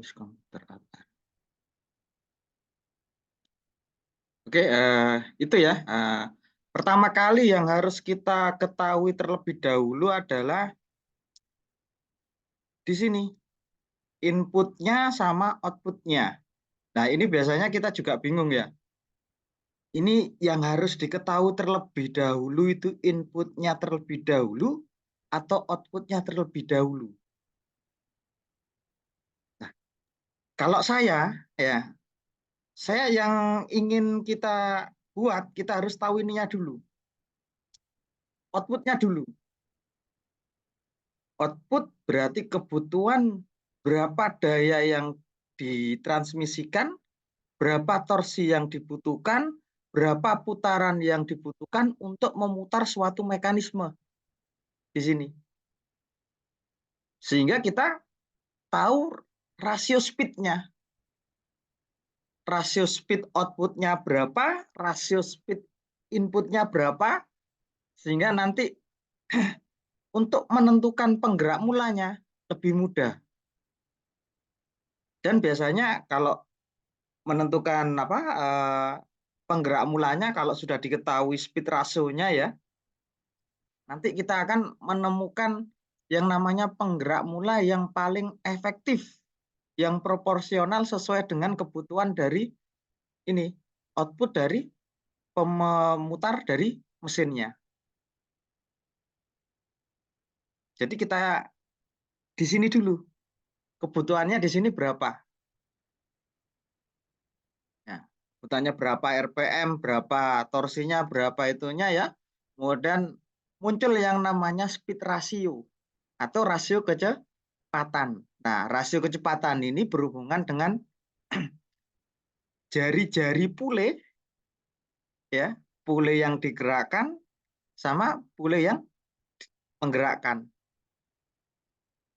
Use komputer apa? Oke, itu ya. Pertama kali yang harus kita ketahui terlebih dahulu adalah di sini inputnya sama outputnya. Nah, ini biasanya kita juga bingung ya. Ini yang harus diketahui terlebih dahulu itu inputnya terlebih dahulu atau outputnya terlebih dahulu. Nah, kalau saya yang ingin kita buat, kita harus tahu ininya dulu. Outputnya dulu. Output berarti kebutuhan berapa daya yang ditransmisikan, berapa torsi yang dibutuhkan, berapa putaran yang dibutuhkan untuk memutar suatu mekanisme di sini. Sehingga kita tahu rasio speed-nya. Rasio speed output-nya berapa, rasio speed input-nya berapa, sehingga nanti untuk menentukan penggerak mulanya lebih mudah. Dan biasanya kalau menentukan penggerak mulanya, kalau sudah diketahui speed ratio-nya ya, nanti kita akan menemukan yang namanya penggerak mula yang paling efektif, yang proporsional sesuai dengan kebutuhan dari ini, output dari pemutar dari mesinnya. Jadi kita di sini dulu, kebutuhannya di sini berapa? Ya, kebutuhannya berapa RPM, berapa torsinya, berapa itunya ya. Kemudian muncul yang namanya speed ratio atau rasio kecepatan. Nah, rasio kecepatan ini berhubungan dengan jari-jari pule, ya, pule yang digerakkan sama pule yang menggerakkan.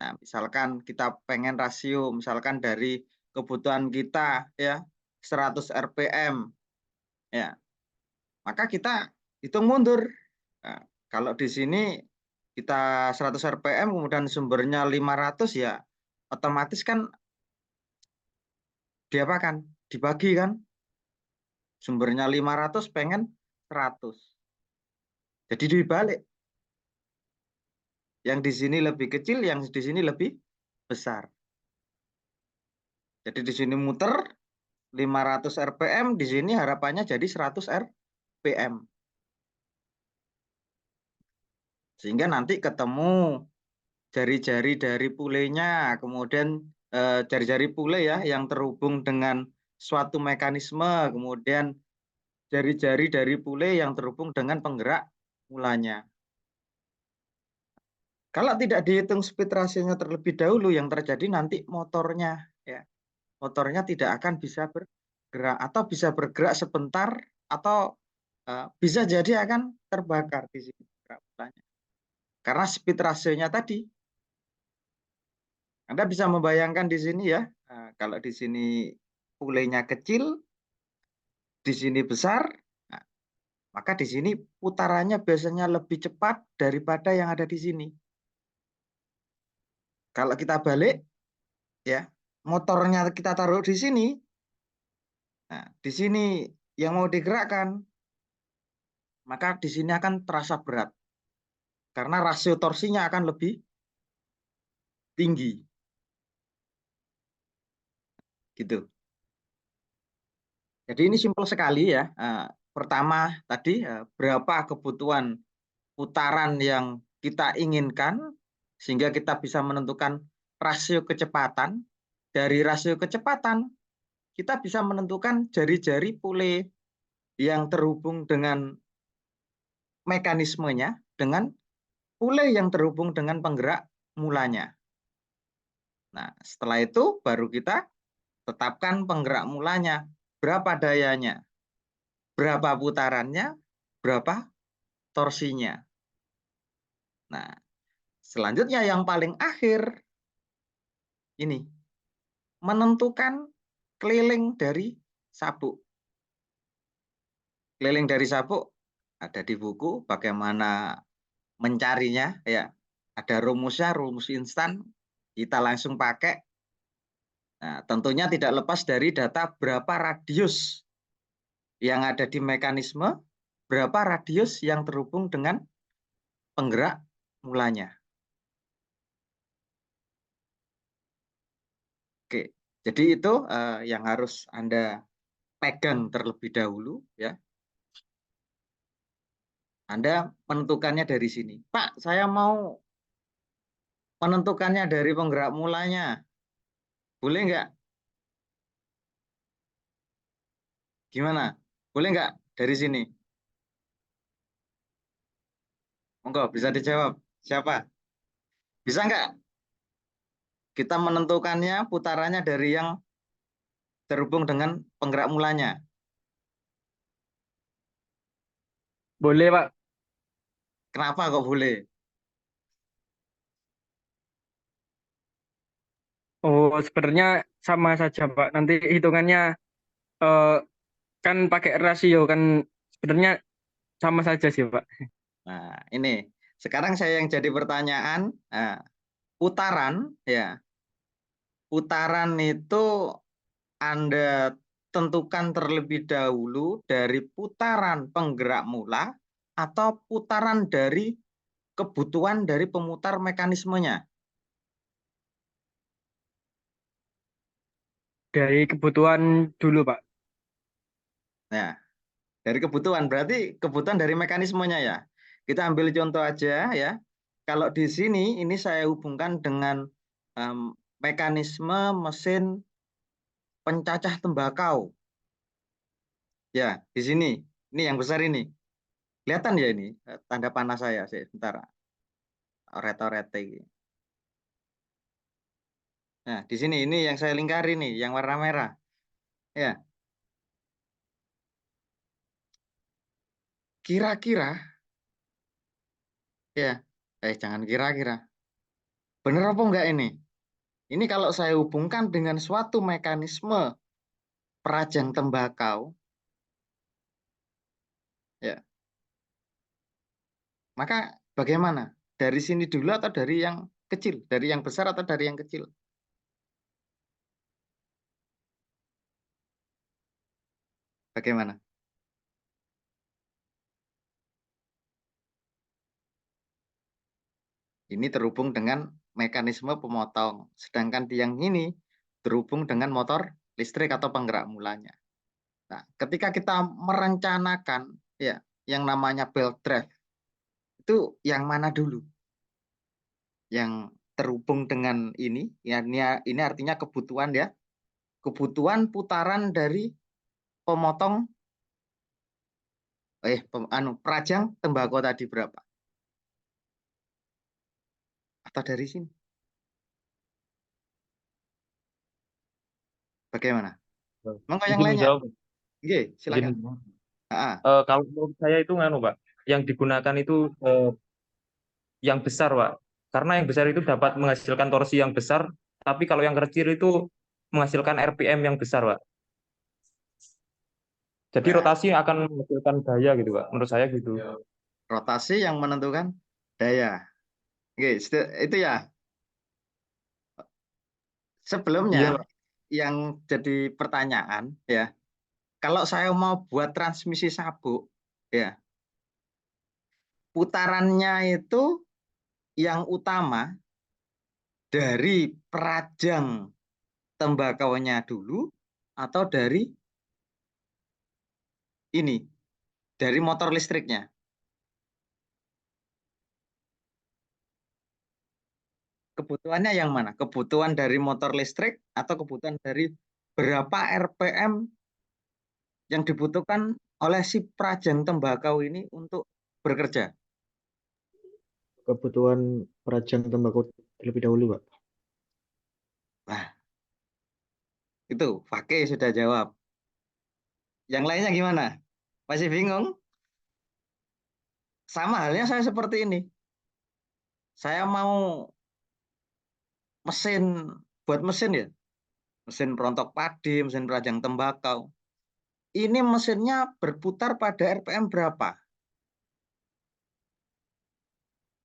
Nah, misalkan kita pengen rasio, misalkan dari kebutuhan kita ya 100 RPM, ya, maka kita hitung mundur. Nah, kalau di sini kita 100 RPM, kemudian sumbernya 500 ya, otomatis kan diapakan? Dibagi kan? Sumbernya 500 pengen 100. Jadi dibalik. Yang di sini lebih kecil, yang di sini lebih besar. Jadi di sini muter 500 RPM, di sini harapannya jadi 100 RPM. Sehingga nanti ketemu jari-jari dari pulenya, kemudian jari-jari pule ya yang terhubung dengan suatu mekanisme, kemudian jari-jari dari pule yang terhubung dengan penggerak mulanya. Kalau tidak dihitung speed ratio-nya terlebih dahulu, yang terjadi nanti motornya ya, motornya tidak akan bisa bergerak atau bisa bergerak sebentar atau bisa jadi akan terbakar di sini penggerak mulanya. Karena speed ratio-nya tadi, Anda bisa membayangkan di sini ya, kalau di sini pulenya kecil, di sini besar, nah, maka di sini putarannya biasanya lebih cepat daripada yang ada di sini. Kalau kita balik, ya, motornya kita taruh di sini, nah, di sini yang mau digerakkan, maka di sini akan terasa berat karena rasio torsinya akan lebih tinggi, gitu. Jadi ini simpel sekali ya. Pertama tadi berapa kebutuhan putaran yang kita inginkan sehingga kita bisa menentukan rasio kecepatan. Dari rasio kecepatan kita bisa menentukan jari-jari pule yang terhubung dengan mekanismenya dengan pule yang terhubung dengan penggerak mulanya. Nah, setelah itu baru kita tetapkan penggerak mulanya, berapa dayanya, berapa putarannya, berapa torsinya. Nah, selanjutnya yang paling akhir ini menentukan keliling dari sabuk. Keliling dari sabuk ada di buku bagaimana mencarinya ya. Ada rumusnya, rumus instan. Kita langsung pakai Nah, tentunya tidak lepas dari data berapa radius yang ada di mekanisme, berapa radius yang terhubung dengan penggerak mulanya. Oke, jadi itu yang harus Anda pegang terlebih dahulu, ya. Anda menentukannya dari sini. Pak, saya mau menentukannya dari penggerak mulanya. Boleh nggak? Gimana? Boleh nggak dari sini? Monggo, bisa dijawab. Siapa? Bisa nggak kita menentukannya putarannya dari yang terhubung dengan penggerak mulanya? Boleh, Pak. Kenapa kok boleh? Oh, sebenarnya sama saja, Pak. Nanti hitungannya eh, kan pakai rasio kan sebenarnya sama saja sih, Pak. Nah, ini sekarang saya yang jadi pertanyaan, putaran, ya, putaran itu Anda tentukan terlebih dahulu dari putaran penggerak mula atau putaran dari kebutuhan dari pemutar mekanismenya. Dari kebutuhan dulu, Pak. Nah, dari kebutuhan berarti kebutuhan dari mekanismenya ya. Kita ambil contoh aja ya. Kalau di sini ini saya hubungkan dengan em, mekanisme mesin pencacah tembakau. Ya, di sini. Ini yang besar ini. Kelihatan ya ini tanda panah saya sih. Sebentar. Oret-oret ini. Nah, di sini ini yang saya lingkari nih, yang warna merah. Ya, kira-kira ya. Jangan kira-kira. Bener apa enggak ini? Ini kalau saya hubungkan dengan suatu mekanisme perajang tembakau, ya, maka bagaimana? Dari sini dulu atau dari yang kecil? Dari yang besar atau dari yang kecil? Bagaimana? Ini terhubung dengan mekanisme pemotong. Sedangkan di yang ini terhubung dengan motor listrik atau penggerak mulanya. Nah, ketika kita merencanakan ya yang namanya belt drive itu yang mana dulu? Yang terhubung dengan ini artinya kebutuhan ya, kebutuhan putaran dari pemotong perajang tembakau tadi berapa? Atau dari sini? Bagaimana? Monggo yang Izin lainnya. menjawab. Oke, Izin silakan. menjawab. Ah, Kalau menurut saya itu nganu, Pak. Yang digunakan itu yang besar, Pak. Karena yang besar itu dapat menghasilkan torsi yang besar, tapi kalau yang kecil itu menghasilkan RPM yang besar, Pak. Jadi nah, rotasi akan menghasilkan daya gitu, Pak. Menurut saya gitu. rotasi yang menentukan daya. Oke, itu ya. Sebelumnya Iya, Pak. yang jadi pertanyaan ya, kalau saya mau buat transmisi sabuk ya, putarannya itu yang utama dari perajang tembakaunya dulu atau dari ini, dari motor listriknya. Kebutuhannya yang mana? Kebutuhan dari motor listrik atau kebutuhan dari berapa RPM yang dibutuhkan oleh si perajang tembakau ini untuk bekerja? Kebutuhan perajang tembakau terlebih dahulu, Pak. Nah, itu Fakih sudah jawab. Yang lainnya gimana? Masih bingung? Sama halnya saya seperti ini. Saya mau mesin, buat mesin ya, mesin perontok padi, mesin perajang tembakau. Ini mesinnya berputar pada RPM berapa?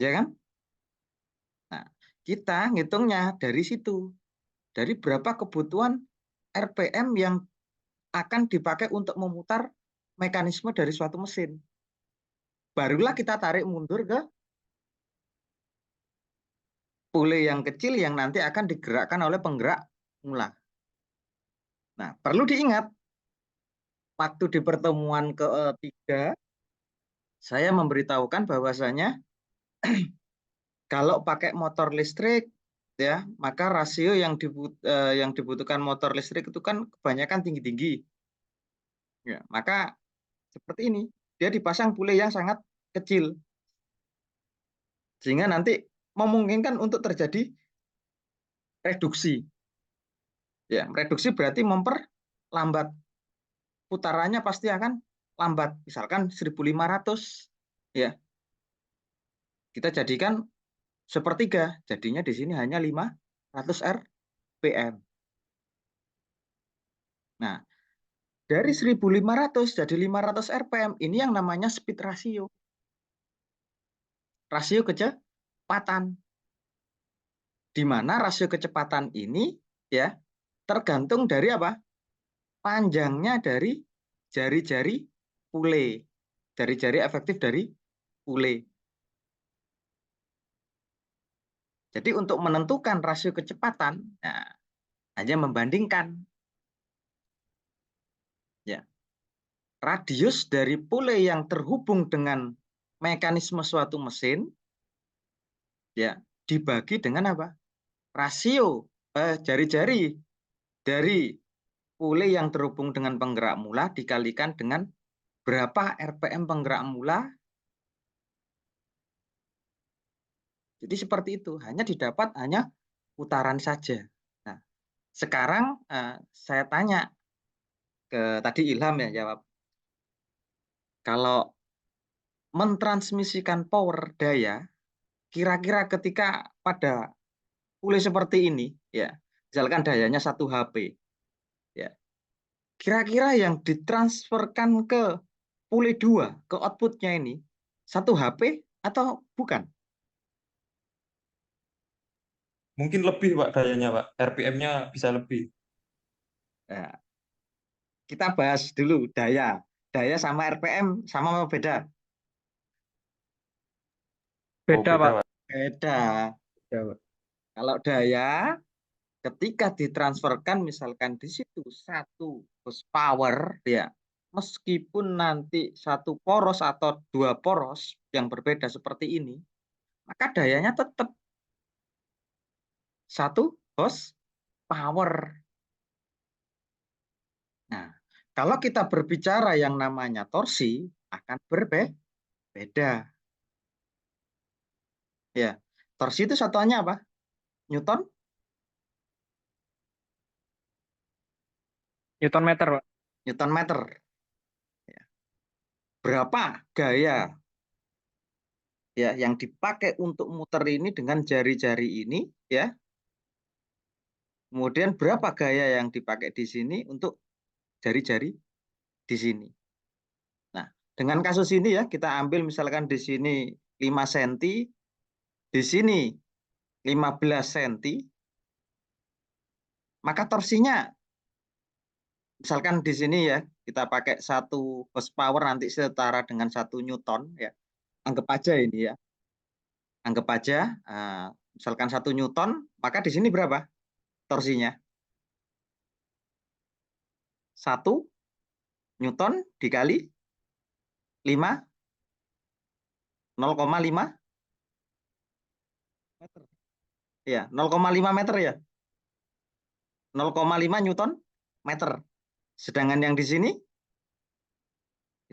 Ya kan? Nah, kita ngitungnya dari situ. dari berapa kebutuhan RPM yang akan dipakai untuk memutar mekanisme dari suatu mesin. Barulah kita tarik mundur ke pule yang kecil yang nanti akan digerakkan oleh penggerak mula. Nah, perlu diingat, waktu di pertemuan ketiga, saya memberitahukan bahwasanya kalau pakai motor listrik, ya, maka rasio yang dibutuhkan motor listrik itu kan kebanyakan tinggi-tinggi. Ya, maka seperti ini, dia dipasang pule yang sangat kecil, sehingga nanti memungkinkan untuk terjadi reduksi. Ya, reduksi berarti memperlambat. Putarannya pasti akan lambat. Misalkan 1.500, ya, kita jadikan sepertiga, jadinya di sini hanya 500 RPM. Nah, dari 1.500 jadi 500 RPM, ini yang namanya speed ratio. Rasio kecepatan. Di mana rasio kecepatan ini ya tergantung dari apa? Panjangnya dari jari-jari pule. Jari-jari efektif dari pule. Jadi untuk menentukan rasio kecepatan, nah, hanya membandingkan ya radius dari pule yang terhubung dengan mekanisme suatu mesin ya dibagi dengan apa? Rasio jari-jari dari pule yang terhubung dengan penggerak mula dikalikan dengan berapa RPM penggerak mula. Jadi seperti itu, hanya didapat hanya putaran saja. Nah, sekarang saya tanya ke tadi Ilham ya jawab. Kalau mentransmisikan power daya, kira-kira ketika pada pule seperti ini, ya, misalkan dayanya 1 HP, ya, kira-kira yang ditransferkan ke pule 2, ke outputnya ini, 1 HP atau bukan? Mungkin lebih Pak dayanya Pak, RPM-nya bisa lebih. Nah, kita bahas dulu daya. Daya sama RPM sama apa beda? Oh Beda, beda Pak. Pak. Beda. Ya, Pak. Kalau daya, ketika ditransferkan misalkan di situ 1 horsepower, ya, meskipun nanti 1 poros atau 2 poros yang berbeda seperti ini, maka dayanya tetap 1 horsepower. Nah, kalau kita berbicara yang namanya torsi, akan berbeda. Ya, torsi itu satuannya apa? Newton? Newton meter, Pak. Newton meter. Ya. Berapa gaya ya yang dipakai untuk muter ini dengan jari-jari ini ya. Kemudian berapa gaya yang dipakai di sini untuk jari-jari di sini. Nah, dengan kasus ini ya kita ambil misalkan di sini 5 cm, di sini 15 cm, maka torsinya misalkan di sini ya kita pakai 1 horsepower nanti setara dengan 1 Newton ya. Anggap aja ini ya. Anggap aja misalkan 1 Newton, maka di sini berapa torsinya? 1 Newton dikali 5, 0,5 meter. Ya, 0,5 meter ya. 0,5 Newton meter. Sedangkan yang di sini,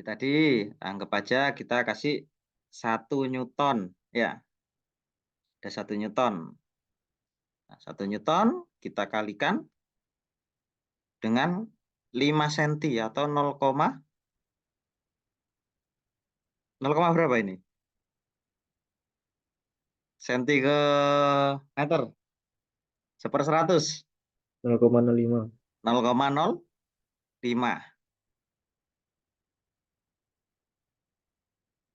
tadi anggap aja kita kasih 1 Newton. Ya, ada 1 Newton. Nah, 1 Newton kita kalikan dengan 5 cm atau 0, berapa ini? Senti ke meter. 1/100. 0,05. 0,05.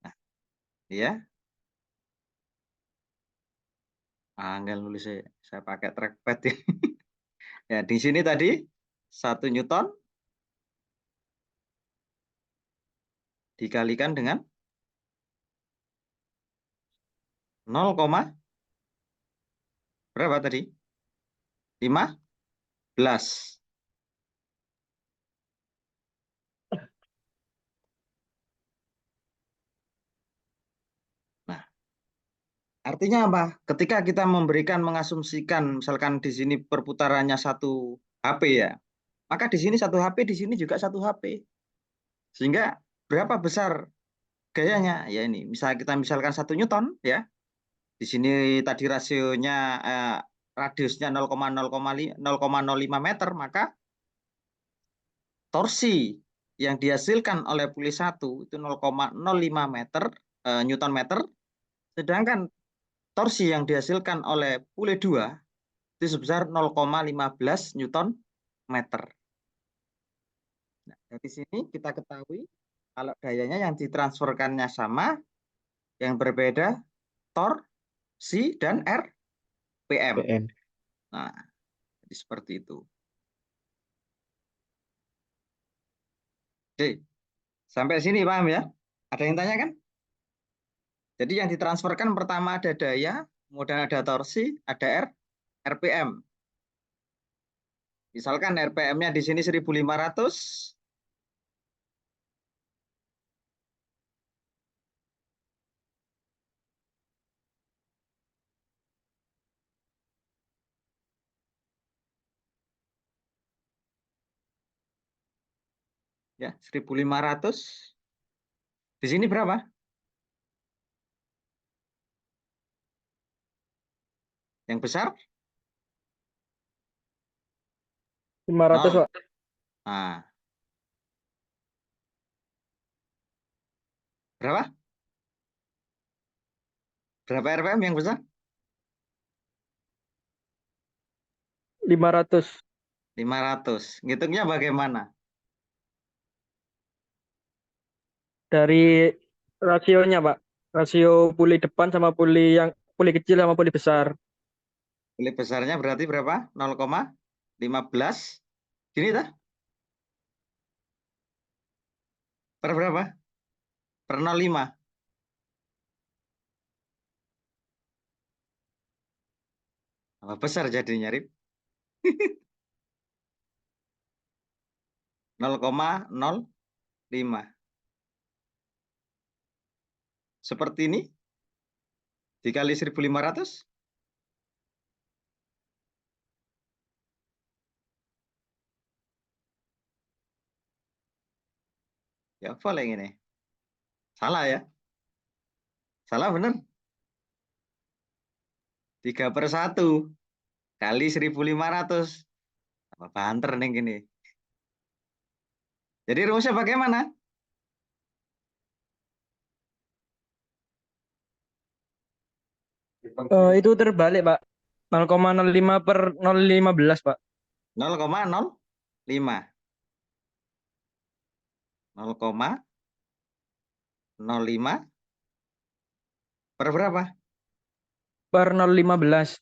Nah, ya. Angel nulis saya pakai trackpad ya. Ya, di sini tadi 1 Newton dikalikan dengan 0, berapa tadi? 15. Nah, artinya apa? Ketika kita mengasumsikan, misalkan di sini perputarannya 1 HP ya, maka di sini 1 HP, di sini juga 1 HP. Sehingga berapa besar gayanya? Ya ini, kita misalkan 1 Newton ya. Di sini tadi rasionya radiusnya 0,05 meter, maka torsi yang dihasilkan oleh puli 1 itu 0,05 meter Newton meter, sedangkan torsi yang dihasilkan oleh puli 2 itu sebesar 0,15 Newton meter. Nah, dari sini kita ketahui kalau gayanya yang ditransferkannya sama, yang berbeda torsi dan RPM. PM. Nah, jadi seperti itu. Oke, sampai sini paham ya? Ada yang tanya kan? Jadi yang ditransferkan pertama ada daya, kemudian ada torsi, ada RPM. Misalkan RPM-nya di sini 1.500, ya 1.500. Di sini berapa? Yang besar 500, 0. Pak. Nah, berapa? Berapa RPM yang besar? 500. 500. Ngitungnya bagaimana? Dari rasionya, Pak. Rasio puli depan sama puli kecil sama puli besar. Puli besarnya berarti berapa? 0,15. Gini dah? Per berapa? Per 0,5. Apa besar jadinya, Rip? 0,05. Seperti ini dikali 1.500. Ya boleh ini. Salah ya? Salah bener? 3/1 kali 1.500. Apa banter nih gini. Jadi rumusnya bagaimana? Itu terbalik, Pak. 0,05 per 0,15, Pak. 0,05. 0,05 per berapa? Per 0,15.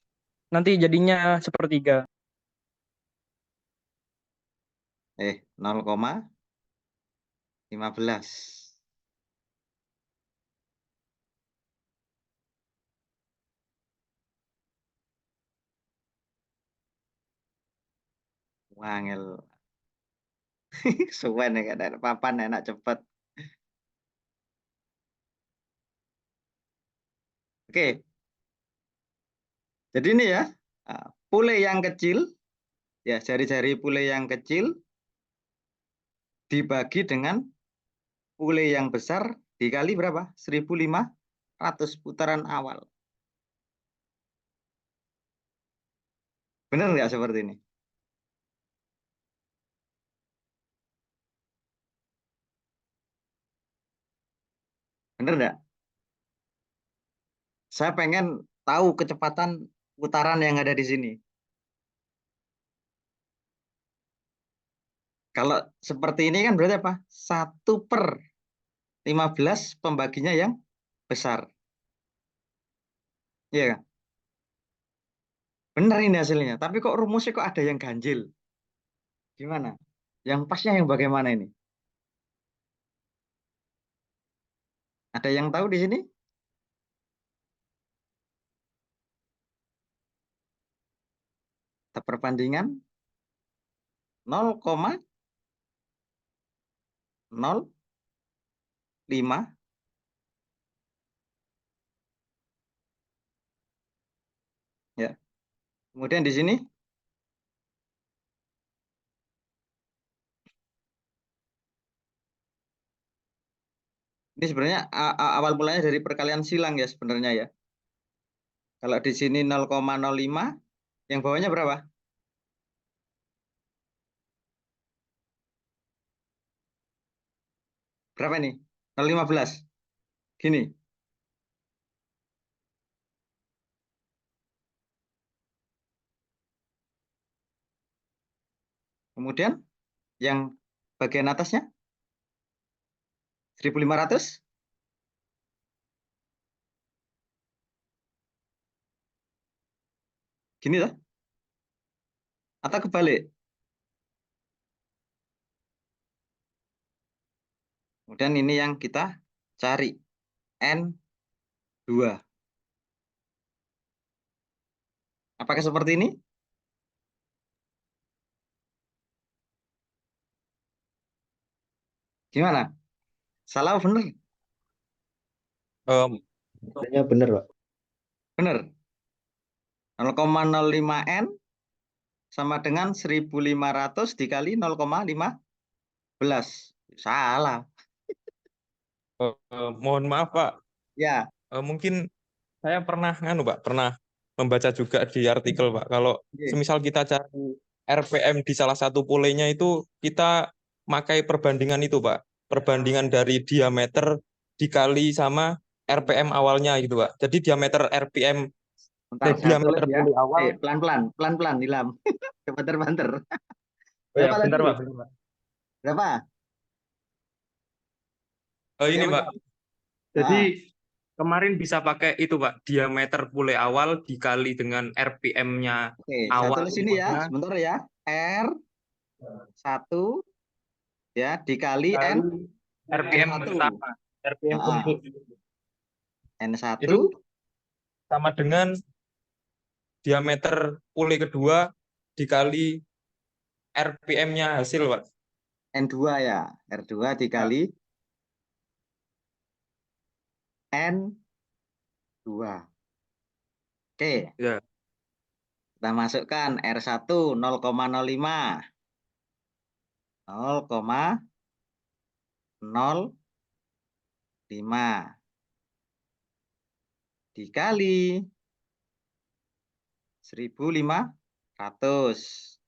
Nanti jadinya sepertiga. 0,15. Wangel. Suwen ya ada papan enak cepet. Oke. Jadi ini ya, pule yang kecil, ya jari-jari pule yang kecil dibagi dengan pule yang besar dikali berapa? 1.500 putaran awal. Benar nggak seperti ini? Benar nggak? Saya pengen tahu kecepatan putaran yang ada di sini. Kalau seperti ini kan berarti apa? 1/15 pembaginya yang besar. Iya kan? Benar ini hasilnya. Tapi kok rumusnya kok ada yang ganjil? Gimana? Yang pasnya yang bagaimana ini? Ada yang tahu di sini? Perbandingan 0,05. Ya. Kemudian di sini ini sebenarnya awal mulanya dari perkalian silang ya sebenarnya ya. Kalau di sini 0,05, yang bawahnya berapa? Berapa ini? 0,15. Gini. Kemudian yang bagian atasnya 1.500. Gini lah. Atau kebalik. Kemudian ini yang kita cari. N2. Apakah seperti ini? Gimana? Salah atau benar? Kayaknya bener, Pak. Benar. 0,05 N sama dengan 1.500 dikali 0,15. Salah. Mohon maaf, Pak. Ya. Mungkin saya pernah Pak, pernah membaca juga di artikel, Pak. Kalau Oke. semisal kita cari RPM di salah satu polenya itu kita pakai perbandingan itu, Pak. Perbandingan dari diameter dikali sama RPM awalnya gitu, Pak. Jadi diameter RPM Bentar, saya tulis diameter ya. pulih awal. Pelan-pelan, pelan-pelan, Nilam. Banter-banter. Oh ya, Berapa bentar, tadi? Pak. Bentar, Pak. Berapa? Ini, Bagaimana? Pak. Jadi Ah, kemarin bisa pakai itu, Pak. Diameter pulih awal dikali dengan RPM-nya oke, saya awal tulis ini ya, semuanya sebentar ya. R1 ya dikali kali RPM N1. pertama, RPM Ah, untuk N1 itu sama dengan diameter pulih kedua dikali RPM-nya hasil, Pak. N2 ya. R2 Ya. dikali N2. Oke, Ya. kita masukkan R1 0,05. 0,05 dikali 1.500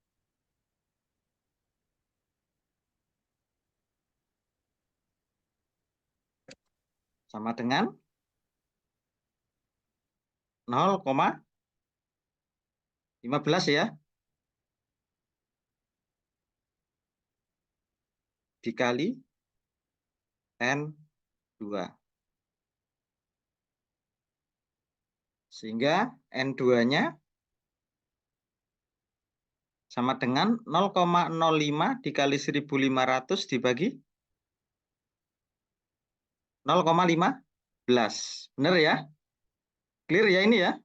sama dengan 0,15 ya dikali N2. Sehingga N2-nya sama dengan 0,05 dikali 1.500 dibagi 0,15. Benar ya? Clear ya ini ya?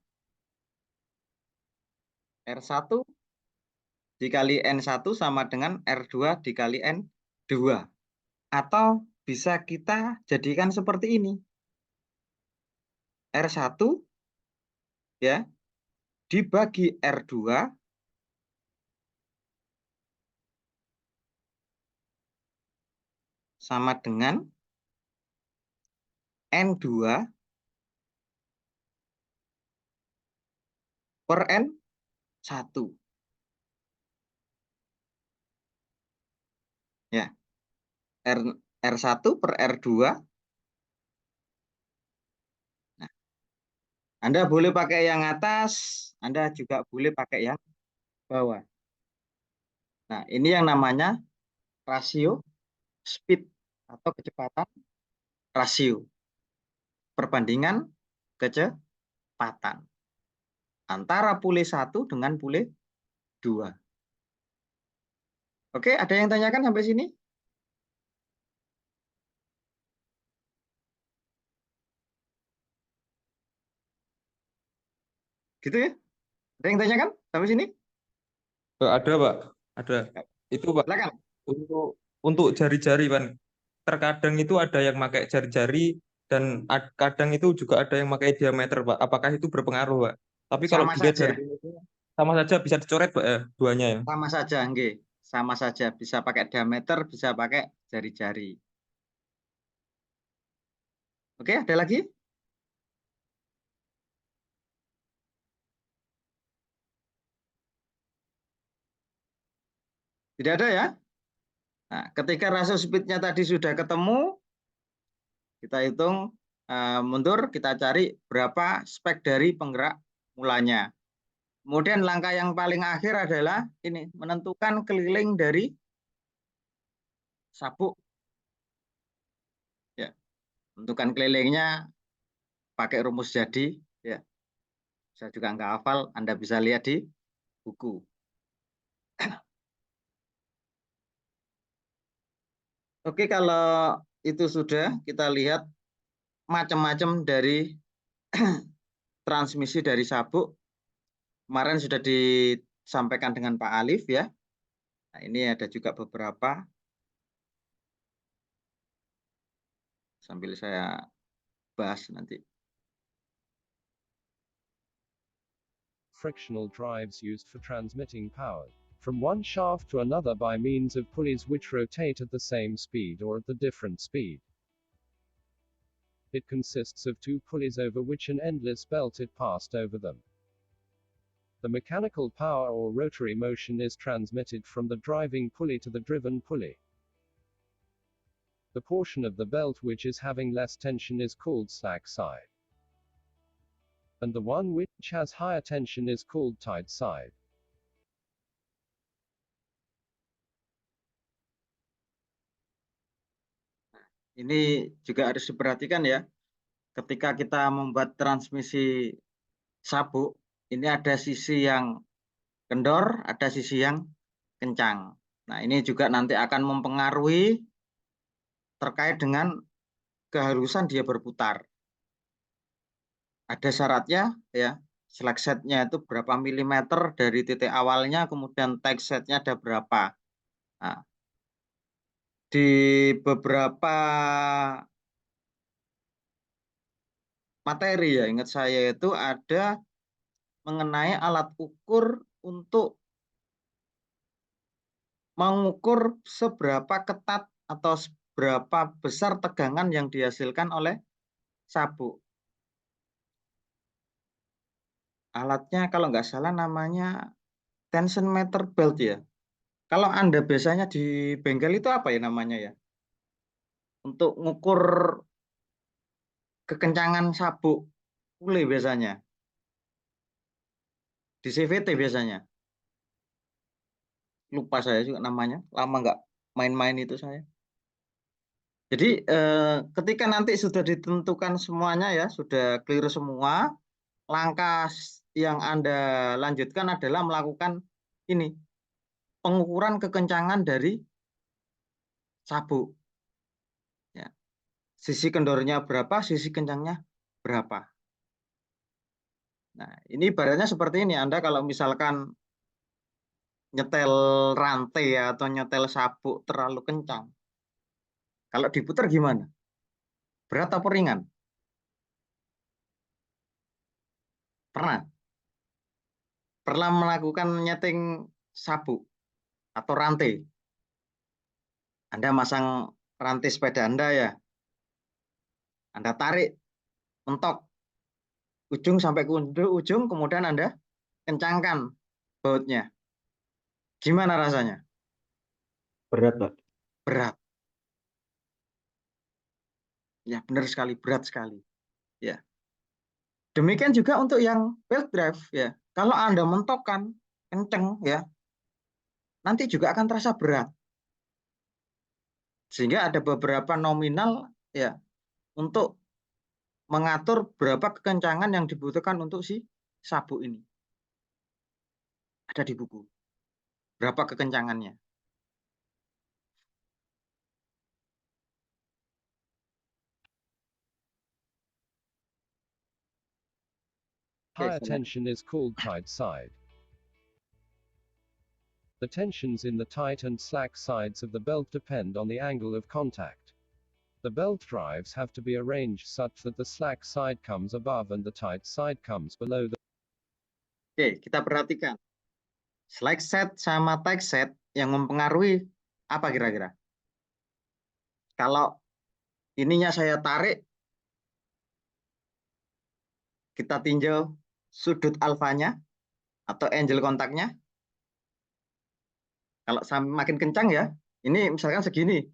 R1 dikali N1 sama dengan R2 dikali N2. Atau bisa kita jadikan seperti ini. R1 ya dibagi R2 sama dengan N2 per N1. Ya, R1 per R2. Nah, Anda boleh pakai yang atas, Anda juga boleh pakai yang bawah. Nah, ini yang namanya rasio speed atau kecepatan rasio. Perbandingan kecepatan. antara pule 1 dengan pule 2. Oke, ada yang tanyakan sampai sini? Gitu ya? Ada yang tanyakan sampai sini? Ada, Pak. Ada. Itu, Pak, Silakan. untuk jari-jari, Pak. Terkadang itu ada yang pakai jari-jari dan kadang itu juga ada yang pakai diameter, Pak. Apakah itu berpengaruh, Pak? Tapi kalau Sama dilihat dari saja. sama saja bisa dicoret, Pak, ya, duanya ya. Sama saja, nggih. Sama saja. Bisa pakai diameter, bisa pakai jari-jari. Oke, ada lagi? Tidak ada ya? Nah, ketika rasio speednya tadi sudah ketemu, kita hitung mundur, kita cari berapa spek dari penggerak mulanya. Kemudian langkah yang paling akhir adalah ini, menentukan keliling dari sabuk. Ya, tentukan kelilingnya pakai rumus jadi. Ya, saya juga nggak hafal, Anda bisa lihat di buku. Oke, kalau itu sudah, kita lihat macam-macam dari transmisi dari sabuk. Kemarin sudah disampaikan dengan Pak Alif ya. Nah, ini ada juga beberapa. Sambil saya bahas nanti. Frictional drives used for transmitting power from one shaft to another by means of pulleys which rotate at the same speed or at the different speed. It consists of two pulleys over which an endless belt is passed over them. The mechanical power or rotary motion is transmitted from the driving pulley to the driven pulley. The portion of the belt which is having less tension is called slack side, and the one which has higher tension is called tight side. Ini juga harus diperhatikan ya. Ketika kita membuat transmisi sabuk, ini ada sisi yang kendor, ada sisi yang kencang. Nah, ini juga nanti akan mempengaruhi terkait dengan keharusan dia berputar. Ada syaratnya ya, slack setnya itu berapa milimeter dari titik awalnya, kemudian tight setnya ada berapa. Nah, di beberapa materi ya, ingat saya itu ada mengenai alat ukur untuk mengukur seberapa ketat atau seberapa besar tegangan yang dihasilkan oleh sabuk. Alatnya kalau nggak salah namanya tension meter belt ya. Kalau Anda biasanya di bengkel itu apa ya namanya ya? Untuk mengukur kekencangan sabuk pule biasanya. Di CVT biasanya. Lupa saya juga namanya. Lama nggak main-main itu saya. Jadi ketika nanti sudah ditentukan semuanya ya, sudah clear semua, langkah yang Anda lanjutkan adalah melakukan ini, pengukuran kekencangan dari sabuk. Ya. Sisi kendornya berapa, sisi kencangnya berapa. Nah, ini ibaratnya seperti ini. Anda kalau misalkan nyetel rantai atau nyetel sabuk terlalu kencang, kalau diputar gimana? Berat atau ringan? Pernah? Pernah melakukan nyeting sabuk atau rantai? Anda masang rantai sepeda Anda ya. Anda tarik, mentok, ujung sampai ke ujung, kemudian Anda kencangkan bautnya. Gimana rasanya? Berat, Pak. Berat. Ya, benar sekali, berat sekali. Ya. Demikian juga untuk yang belt drive ya. Kalau Anda mentokkan kenceng ya, nanti juga akan terasa berat. Sehingga ada beberapa nominal ya untuk mengatur berapa kekencangan yang dibutuhkan untuk si sabuk ini. Ada di buku. Berapa kekencangannya? Higher silakan. tension is called tight side. The tensions in the tight and slack sides of the belt depend on the angle of contact. The belt drives have to be arranged such that the slack side comes above and the tight side comes below the Oke, kita perhatikan. Slack set sama tight set yang mempengaruhi apa kira-kira? Kalau ininya saya tarik, kita tinjau sudut alfanya atau angle kontaknya. Kalau makin kencang ya, ini misalkan segini.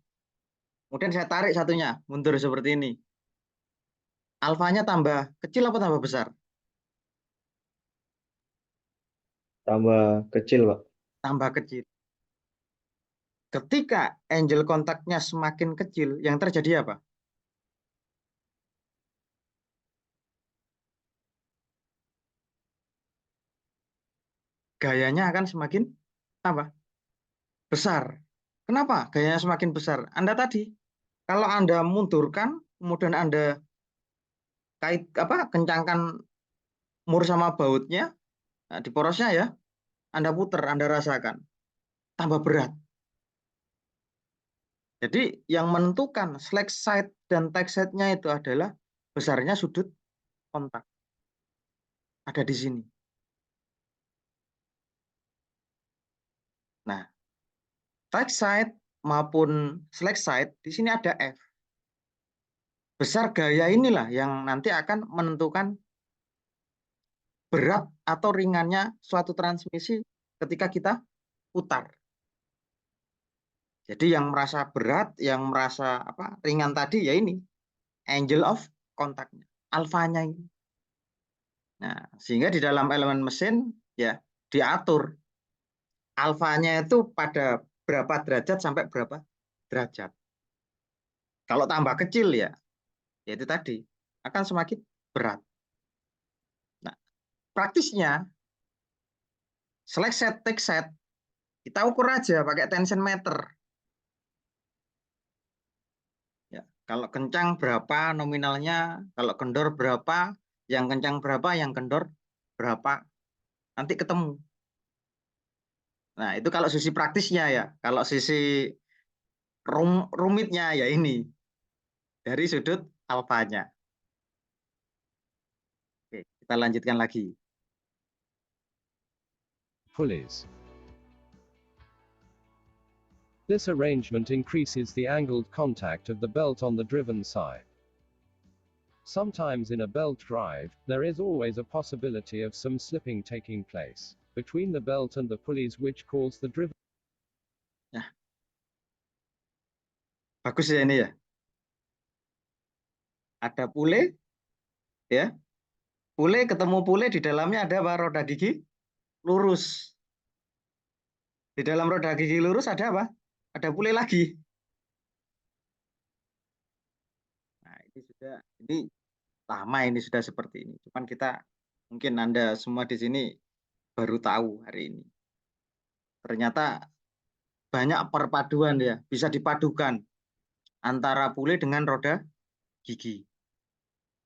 Kemudian saya tarik satunya, mundur seperti ini. Alfanya tambah kecil apa tambah besar? Tambah kecil, Pak. Tambah kecil. Ketika angle kontaknya semakin kecil, yang terjadi apa? Gayanya akan semakin apa? Besar. Kenapa gayanya semakin besar? Anda tadi, kalau Anda mundurkan, kemudian Anda kencangkan mur sama bautnya, nah, di porosnya ya, Anda putar, Anda rasakan, tambah berat. Jadi yang menentukan slack side dan tight side-nya itu adalah besarnya sudut kontak. Ada di sini. Nah, tight side maupun slack side, di sini ada F. Besar gaya inilah yang nanti akan menentukan berat atau ringannya suatu transmisi ketika kita putar. Jadi yang merasa berat, yang merasa ringan tadi ya ini angle of kontaknya, alfanya ini. Nah, sehingga di dalam elemen mesin ya diatur alfanya itu pada berapa derajat sampai berapa derajat. Kalau tambah kecil ya itu tadi akan semakin berat. Nah, praktisnya select set, take set kita ukur aja pakai tension meter. Ya, kalau kencang berapa nominalnya, kalau kendor berapa, yang kencang berapa, yang kendor berapa, nanti ketemu. Nah, itu kalau sisi praktisnya ya. Kalau sisi rumitnya ya ini dari sudut alfanya. Oke, kita lanjutkan lagi. pulleys. This arrangement increases the angled contact of the belt on the driven side. Sometimes in a belt drive, there is always a possibility of some slipping taking place between the belt and the pulleys, which cause the driven. Nah, bagus ya ini ya. Ada pule, ya. Pule ketemu pule di dalamnya ada apa? Roda gigi lurus. Di dalam roda gigi lurus ada apa? Ada pule lagi. Nah, ini lama ini sudah seperti ini. Cuman kita mungkin Anda semua di sini baru tahu hari ini. Ternyata banyak perpaduan ya, bisa dipadukan antara pule dengan roda gigi.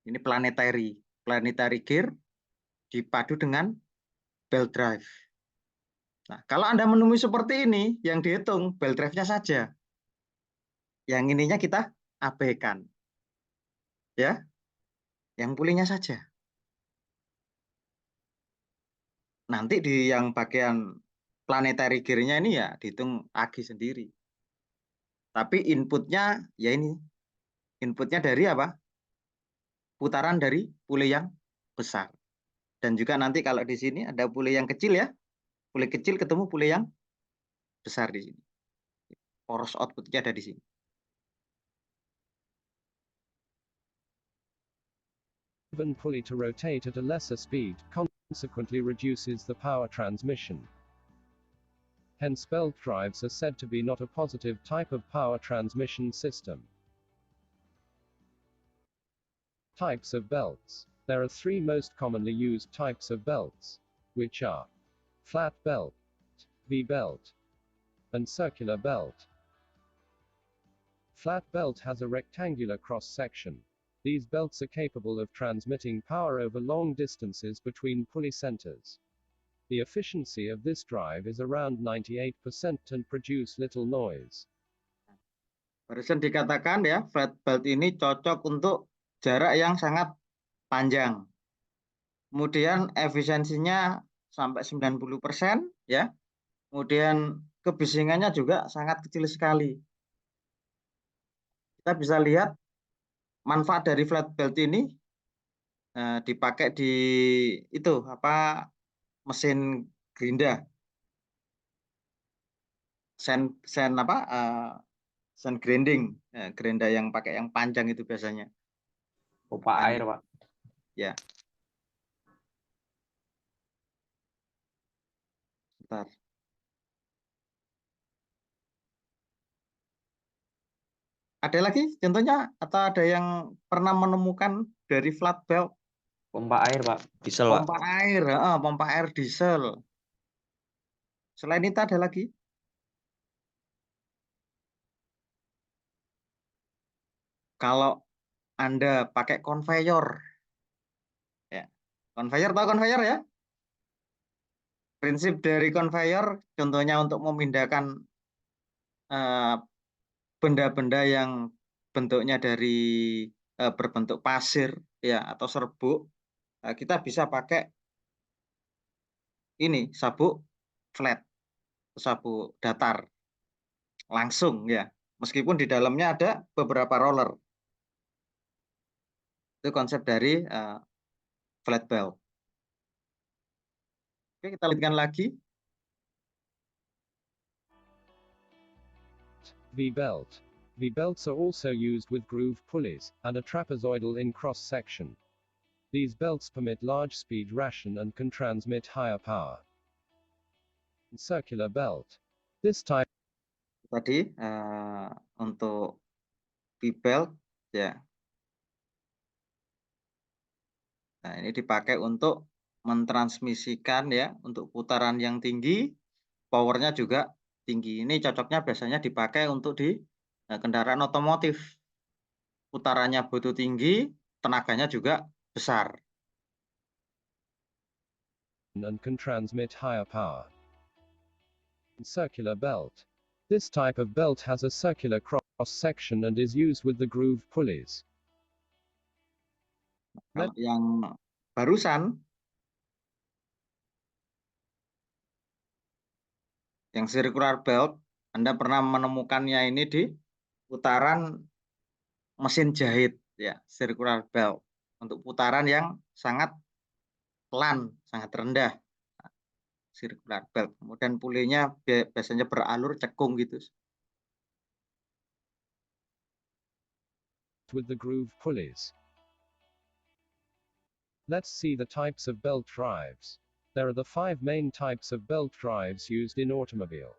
Ini planetary gear dipadu dengan belt drive. Nah, kalau Anda menemui seperti ini, yang dihitung belt drive-nya saja. Yang ininya kita abaikan. Ya, yang pulenya saja. Nanti di yang bagian planetary gear-nya ini ya dihitung lagi sendiri. Tapi inputnya ya ini. Inputnya dari apa? Putaran dari pule yang besar. Dan juga nanti kalau di sini ada pule yang kecil ya. Pule kecil ketemu pule yang besar di sini. Poros outputnya ada di sini. driven pulley to rotate at a lesser speed, consequently reduces the power transmission. Hence belt drives are said to be not a positive type of power transmission system. Types of belts. There are three most commonly used types of belts, which are flat belt, V-belt, and circular belt. Flat belt has a rectangular cross-section. These belts are capable of transmitting power over long distances between pulley centers. The efficiency of this drive is around 98% and produce little noise. Barusan dikatakan ya, flat belt ini cocok untuk jarak yang sangat panjang. Kemudian efisiensinya sampai 90% ya. Kemudian kebisingannya juga sangat kecil sekali. Kita bisa lihat manfaat dari flat belt ini dipakai di itu apa mesin gerinda. Sen grinding, gerinda yang pakai yang panjang itu biasanya. Pompa air, Pak. Ya. Bentar. Ada lagi contohnya atau ada yang pernah menemukan dari flat belt? Pompa air, Pak. Diesel, Pak. Pompa air diesel. Selain itu ada lagi? Kalau Anda pakai conveyor, ya. Conveyor, tahu conveyor ya? Prinsip dari conveyor, contohnya untuk memindahkan benda-benda yang bentuknya dari berbentuk pasir, ya, atau serbuk, kita bisa pakai ini sabuk flat, sabuk datar, langsung ya. Meskipun di dalamnya ada beberapa roller. Itu konsep dari flat belt. Oke, kita lihatkan lagi. V-belt. V-belts are also used with groove pulleys, and are trapezoidal in cross-section. These belts permit large speed ration and can transmit higher power. Circular belt. This type Tadi untuk V-belt ya. Nah, ini dipakai untuk mentransmisikan ya, untuk putaran yang tinggi, powernya juga tinggi. Ini cocoknya biasanya dipakai untuk di kendaraan otomotif. Putarannya butuh tinggi, tenaganya juga besar. and can transmit higher power. Circular belt. This type of belt has a circular cross-section and is used with the groove pulleys. Kalau yang barusan, yang circular belt, Anda pernah menemukannya ini di putaran mesin jahit, ya, circular belt. Untuk putaran yang sangat pelan, sangat rendah. Circular belt. Kemudian pulinya biasanya beralur cekung gitu. With the groove pulleys. Let's see the types of belt drives. There are the 5 main types of belt drives used in automobile.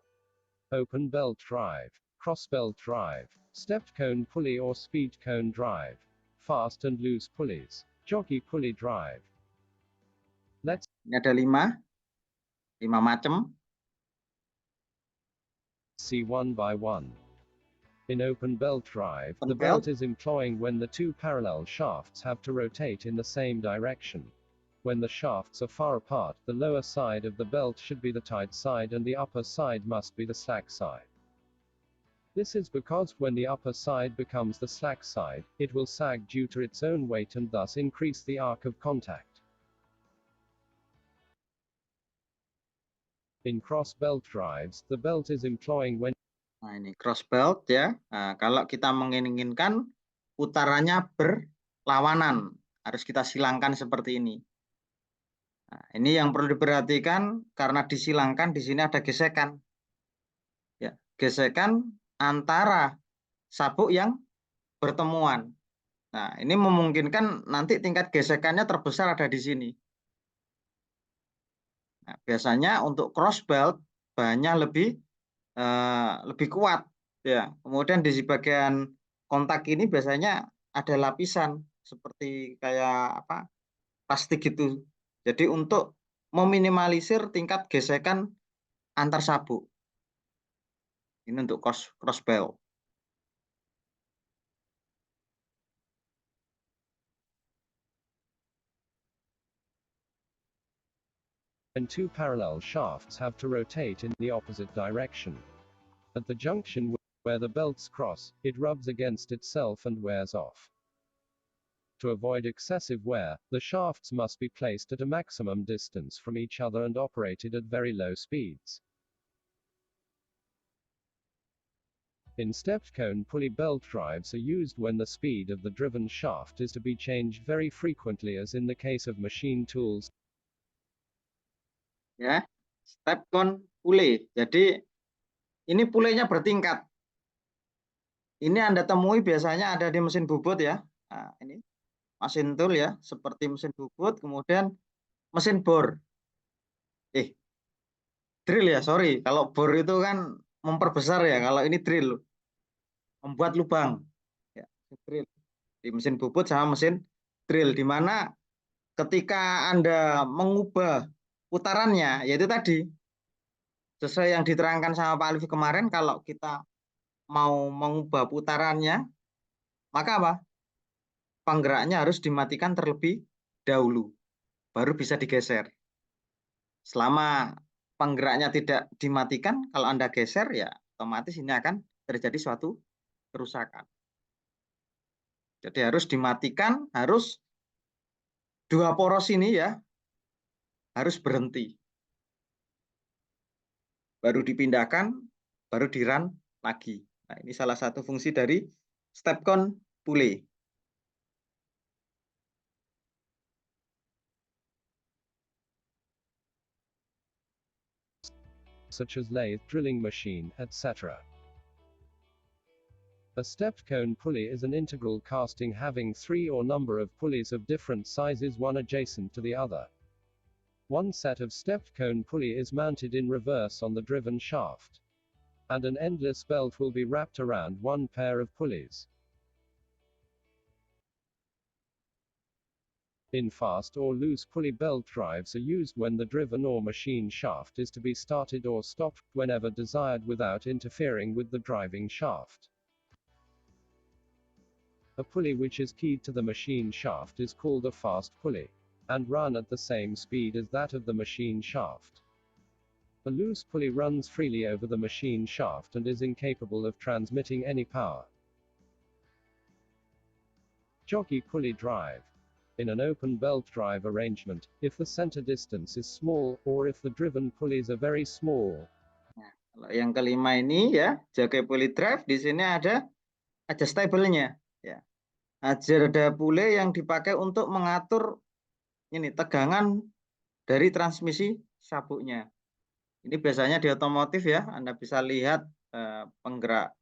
Open belt drive, cross belt drive, stepped cone pulley or speed cone drive, fast and loose pulleys, jockey pulley drive. Let's Ini ada 5 macam. see one by one. In open belt drive, Open the belt. belt is employing when the 2 parallel shafts have to rotate in the same direction. When the shafts are far apart, the lower side of the belt should be the tight side and the upper side must be the slack side. This is because when the upper side becomes the slack side, it will sag due to its own weight and thus increase the arc of contact. In cross belt drives, the belt is employing when Nah, ini cross belt ya. Nah, kalau kita menginginkan putarannya berlawanan, harus kita silangkan seperti ini. Nah, ini yang perlu diperhatikan karena disilangkan di sini ada gesekan. Ya, gesekan antara sabuk yang bertemuan. Nah, ini memungkinkan nanti tingkat gesekannya terbesar ada di sini. Nah, biasanya untuk cross belt bahannya lebih kuat ya. Kemudian di bagian kontak ini biasanya ada lapisan seperti kayak apa plastik gitu. Jadi untuk meminimalisir tingkat gesekan antar sabuk. Ini untuk cross belt. And two parallel shafts have to rotate in the opposite direction. At the junction where the belts cross, it rubs against itself and wears off. To avoid excessive wear, the shafts must be placed at a maximum distance from each other and operated at very low speeds. In stepped cone pulley belt drives are used when the speed of the driven shaft is to be changed very frequently, as in the case of machine tools. Ya, step cone pulley. Jadi ini pulley-nya bertingkat. Ini Anda temui biasanya ada di mesin bubut ya. Nah, ini mesin tool ya, seperti mesin bubut, kemudian mesin bor. Drill ya, sorry. Kalau bor itu kan memperbesar ya, kalau ini drill, membuat lubang. Ya, drill. Di mesin bubut sama mesin drill, di mana ketika Anda mengubah putarannya, yaitu tadi, sesuai yang diterangkan sama Pak Alif kemarin, kalau kita mau mengubah putarannya, maka apa? Penggeraknya harus dimatikan terlebih dahulu, baru bisa digeser. Selama penggeraknya tidak dimatikan, kalau Anda geser, ya otomatis ini akan terjadi suatu kerusakan. Jadi harus dimatikan, harus dua poros ini ya, harus berhenti. Baru dipindahkan, baru di-run lagi. Nah, ini salah satu fungsi dari step cone pulley. Such as lathe, drilling machine, etc. A stepped cone pulley is an integral casting having three or number of pulleys of different sizes, one adjacent to the other. One set of stepped cone pulley is mounted in reverse on the driven shaft, and an endless belt will be wrapped around one pair of pulleys. In fast or loose pulley belt drives are used when the driven or machine shaft is to be started or stopped whenever desired without interfering with the driving shaft. A pulley which is keyed to the machine shaft is called a fast pulley, and run at the same speed as that of the machine shaft. A loose pulley runs freely over the machine shaft and is incapable of transmitting any power. Jockey pulley drive. In an open belt drive arrangement, if the center distance is small, or if the driven pulleys are very small. Nah, kalau yang kelima ini ya, jockey pulley drive, di sini ada adjustable-nya. Ya. Ada pulley yang dipakai untuk mengatur ini tegangan dari transmisi sabuknya. Ini biasanya di otomotif ya, Anda bisa lihat penggerak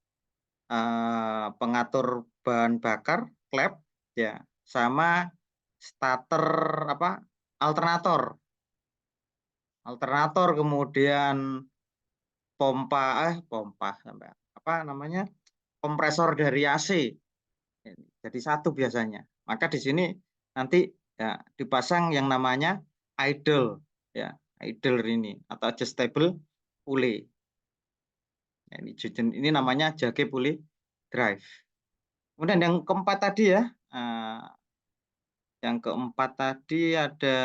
pengatur bahan bakar, klep, ya, sama starter alternator, kemudian pompa sampai kompresor dari AC. Jadi satu biasanya. Maka di sini nanti ya dipasang yang namanya idle ya, idle ini atau adjustable pulley. Ya, ini namanya jockey pulley drive. Kemudian yang keempat tadi ya, ada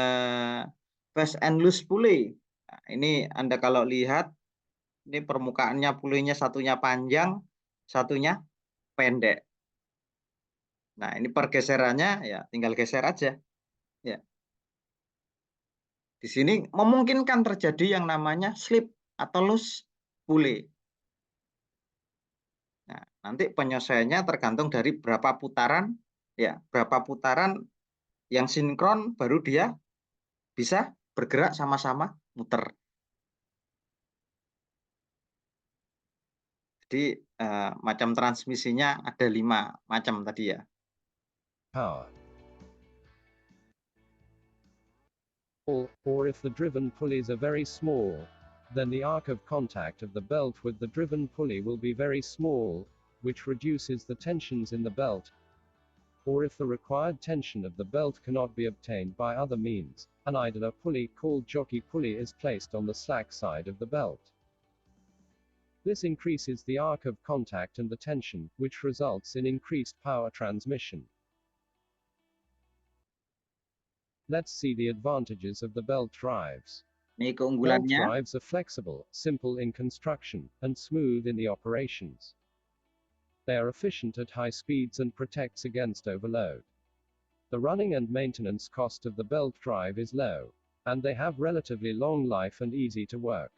fast and loose pulley. Nah, ini Anda kalau lihat, ini permukaannya pulley-nya satunya panjang, satunya pendek. Nah, ini pergeserannya ya tinggal geser aja. Ya. Di sini memungkinkan terjadi yang namanya slip atau loose pulley. Nah, nanti penyelesaiannya tergantung dari berapa putaran yang sinkron baru dia bisa bergerak sama-sama muter. Jadi macam transmisinya ada 5 macam tadi ya. Power. Or if the driven pulleys are very small, then the arc of contact of the belt with the driven pulley will be very small, which reduces the tensions in the belt. Or if the required tension of the belt cannot be obtained by other means, An idler pulley called jockey pulley is placed on the slack side of the belt. This increases the arc of contact and the tension, which results in increased power transmission. Let's see the advantages of the belt drives. Ini Belt keunggulannya. drives are flexible, simple in construction, and smooth in the operations. They are efficient at high speeds and protects against overload. The running and maintenance cost of the belt drive is low, and they have relatively long life and easy to work.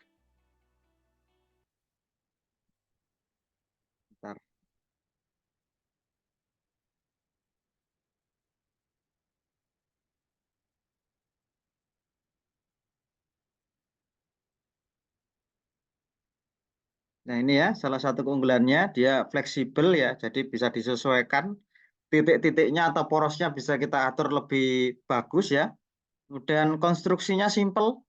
Bentar. Nah ini ya salah satu keunggulannya, dia fleksibel ya, jadi bisa disesuaikan titik-titiknya atau porosnya bisa kita atur lebih bagus ya. Kemudian konstruksinya simple,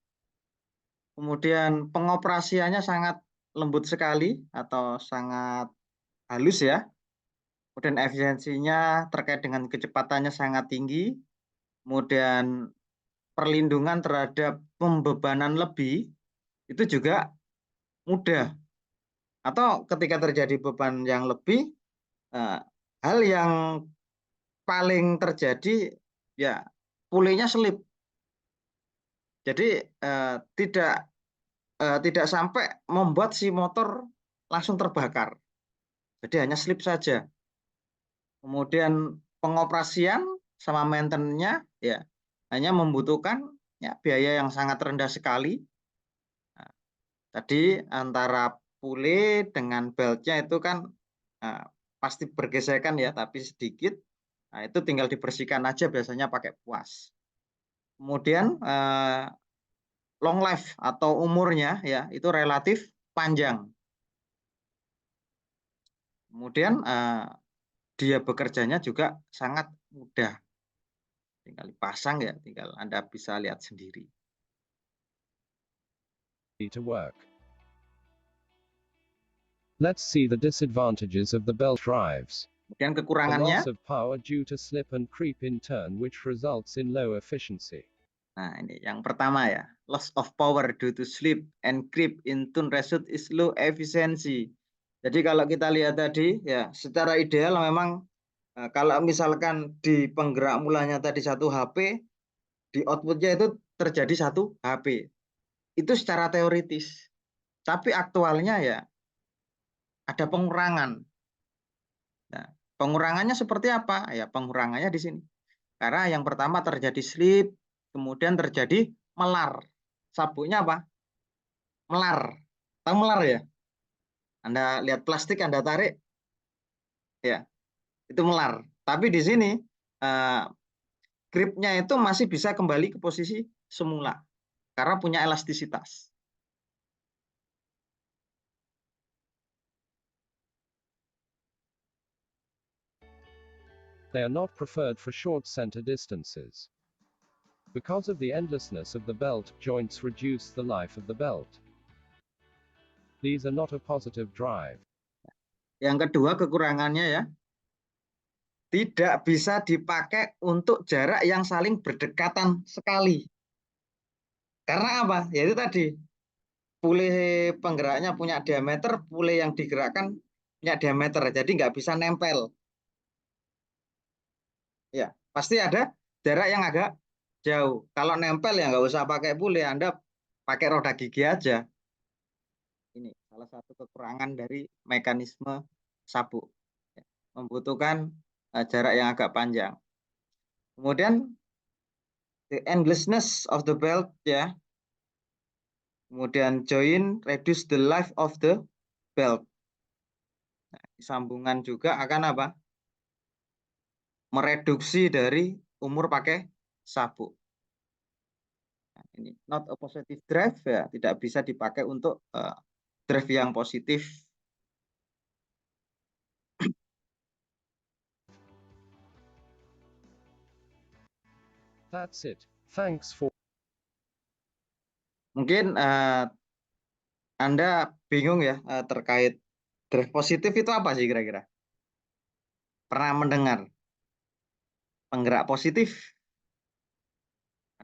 kemudian pengoperasiannya sangat lembut sekali atau sangat halus ya. Kemudian efisiensinya terkait dengan kecepatannya sangat tinggi. Kemudian perlindungan terhadap pembebanan lebih itu juga mudah. Atau ketika terjadi beban yang lebih, hal yang paling terjadi ya pulinya selip. Jadi tidak sampai membuat si motor langsung terbakar. Jadi hanya slip saja. Kemudian pengoperasian sama maintenance-nya ya hanya membutuhkan ya biaya yang sangat rendah sekali. Nah, tadi antara puli dengan beltnya itu kan pasti bergesekan ya, tapi sedikit. Nah, itu tinggal dibersihkan aja biasanya pakai puas. Kemudian long life atau umurnya ya itu relatif panjang. Kemudian dia bekerjanya juga sangat mudah. Tinggal dipasang ya, tinggal Anda bisa lihat sendiri. To work. Let's see the disadvantages of the belt drives. Kemudian The kekurangannya, loss of power due to slip and creep in turn, which results in low efficiency. nah ini yang pertama ya, loss of power due to slip and creep in turn result is low efficiency. Jadi kalau kita lihat tadi ya, secara ideal memang kalau misalkan di penggerak mulanya tadi 1 HP, di outputnya itu terjadi 1 HP. Itu secara teoritis. Tapi aktualnya ya ada pengurangan. Nah, pengurangannya seperti apa? Ya, pengurangannya di sini. Karena yang pertama terjadi slip, kemudian terjadi melar. Sabuknya apa? Melar. Tahu melar ya? Anda lihat plastik, Anda tarik, ya, itu melar. Tapi di sini gripnya itu masih bisa kembali ke posisi semula karena punya elastisitas. They are not preferred for short center distances. Because of the endlessness of the belt, joints reduce the life of the belt. These are not a positive drive. Yang kedua kekurangannya ya, tidak bisa dipakai untuk jarak yang saling berdekatan sekali. Karena apa? Yaitu tadi, puli penggeraknya punya diameter, puli yang digerakkan punya diameter, jadi nggak bisa nempel. Ya, pasti ada jarak yang agak jauh. Kalau nempel ya nggak usah pakai puli, Anda pakai roda gigi aja. Ini salah satu kekurangan dari mekanisme sabuk. Ya, membutuhkan jarak yang agak panjang. Kemudian the endlessness of the belt ya. Kemudian join reduce the life of the belt. Nah, sambungan juga akan apa? Mereduksi dari umur pakai sabuk. Nah, ini not a positive drive ya, tidak bisa dipakai untuk drive yang positif. That's it. Thanks for. Mungkin Anda bingung ya terkait drive positif itu apa sih kira-kira? Pernah mendengar penggerak positif?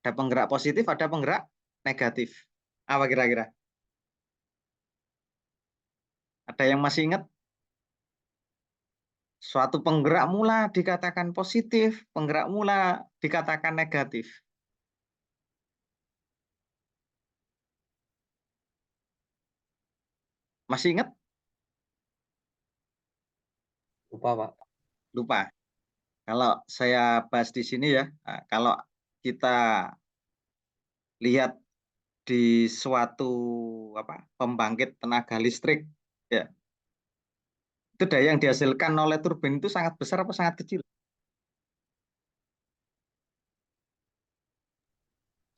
Ada penggerak positif, ada penggerak negatif. Apa kira-kira? Ada yang masih ingat? Suatu penggerak mula dikatakan positif, penggerak mula dikatakan negatif. Masih ingat? Lupa, Pak. Lupa. Kalau saya bahas di sini ya, kalau kita lihat di suatu pembangkit tenaga listrik, ya, itu daya yang dihasilkan oleh turbin itu sangat besar apa sangat kecil?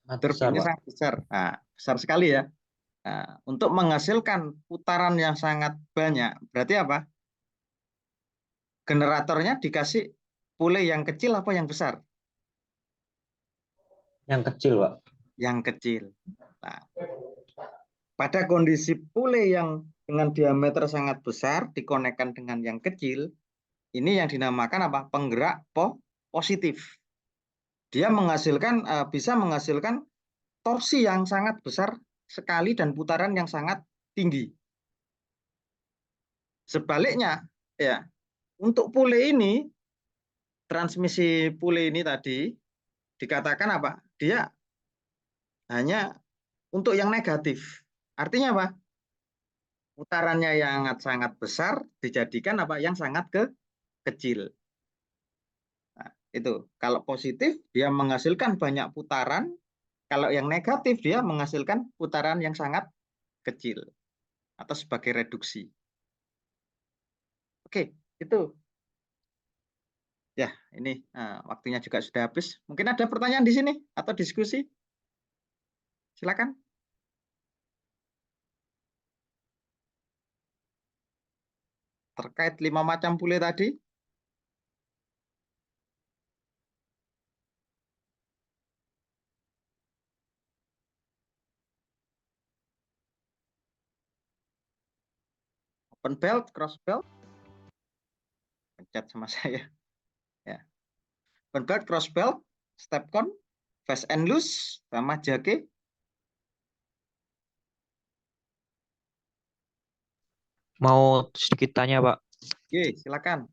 Sangat besar, Turbinnya Pak. sangat besar. Nah, besar sekali ya. Nah, untuk menghasilkan putaran yang sangat banyak, berarti apa? Generatornya dikasih pule yang kecil apa yang besar? Yang kecil, Pak. Yang kecil. Nah, pada kondisi pule yang dengan diameter sangat besar dikonekkan dengan yang kecil, ini yang dinamakan apa? Penggerak positif. Dia bisa menghasilkan torsi yang sangat besar sekali dan putaran yang sangat tinggi. Sebaliknya, ya, untuk pule ini, transmisi pule ini tadi dikatakan apa? Dia hanya untuk yang negatif. Artinya apa? Putarannya yang sangat besar dijadikan apa? Yang sangat kecil. Nah, itu. Kalau positif dia menghasilkan banyak putaran, kalau yang negatif dia menghasilkan putaran yang sangat kecil atau sebagai reduksi. Oke, itu. Ya, ini waktunya juga sudah habis. Mungkin ada pertanyaan di sini atau diskusi? Silakan. Terkait 5 macam pule tadi. Open belt, cross belt. Pencet sama saya. Ya. Open belt, cross belt, step con, fast and loose, sama jake. Mau sedikit tanya, Pak. Oke, silakan.